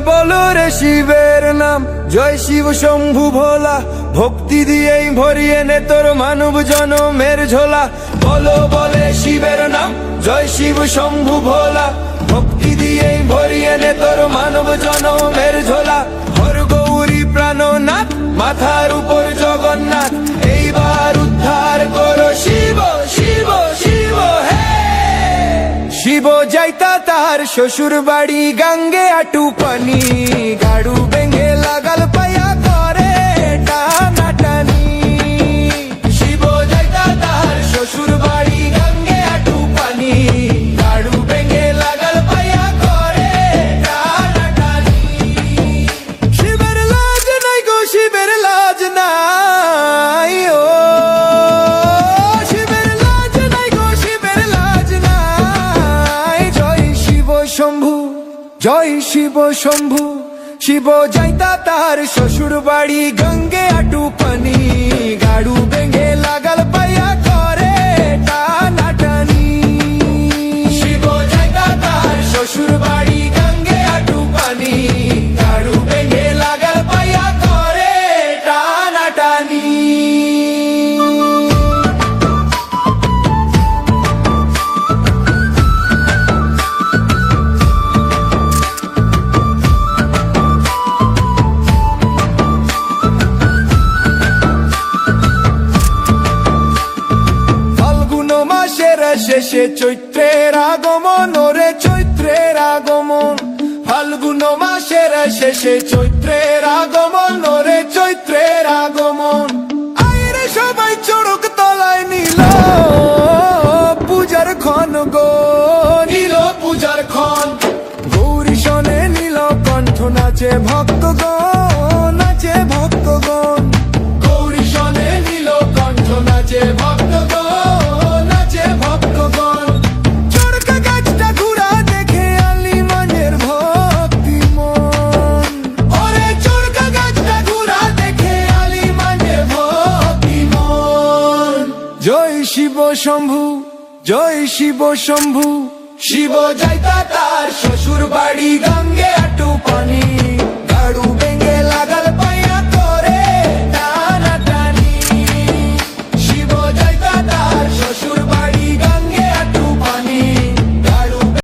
বলো রে শিবের নাম, জয় শিব শম্ভু ভোলা। ভক্তি দিয়েই ভরিয়ে নে তোর মানব জনমের ঝোলা। বলো বলে শিবের নাম, জয় শিব শম্ভু ভোলা। ভক্তি দিয়েই ভরিয়ে নে তোর মানব জনমের ঝোলা। হর গৌরী প্রাণনাথ, মাথার উপর জগন্নাথ, এইবার উদ্ধার করো শিব শিব শিব হে। শিব যাইতা তার শ্বশুর বাড়ি, গাঙ্গে আটু পানি, গাড়ু ভেঙে লাগাল পায়া করে টানাটানি। শিব যাইতা তার শ্বশুর বাড়ি, গাঙ্গে আটু পানি, গাড়ু ভেঙে লাগাল পায়া করে টানাটানি। শিবের লাজ নাই গো, শিবের লাজ নাই, ও শিবের লাজ নাই গো, শিবের লাজ নাই। জয় শিব শম্ভু, জয় শিব শম্ভু। শিব যাইতা তার শ্বশুর বাড়ি, গঙ্গে আটু পানি, গাড়ু ভেঙে লাগাল পায়া করে টানাটানি। শিব যাইতা তার শ্বশুর বাড়ি, গঙ্গে আটু পানি, গাড়ু ভেঙে লাগাল পায়া করে টানাটানি। শেষে চৈত্রের আগমন, ওরে চৈত্রের আগমন। ফাল্গুন মাসের শেষে চৈত্রের আগমন, ওরে চৈত্রের আগমন। আইরে সবাই চড়ক তলায় নিল পূজার ক্ষণ গো, নিল পূজার ক্ষণ। গৌরী শোনে নীল কণ্ঠ, নাচে ভক্তগণ, নাচে ভক্তগণ। গৌরী শোনে নীল কণ্ঠ, নাচে ভক্তগণ, নাচে ভক্তগণ। চড়কা গাছটা ঘুরা দেখে আলিমানের ভক্তি মন, ওরে চড়কা গাছটা ঘুরা দেখে আলিমানের ভক্তি মন। জয় শিব শম্ভু, জয় শিব শম্ভু। শিব যাইতা তার শ্বশুর বাড়ি, গঙ্গে আটু পানি,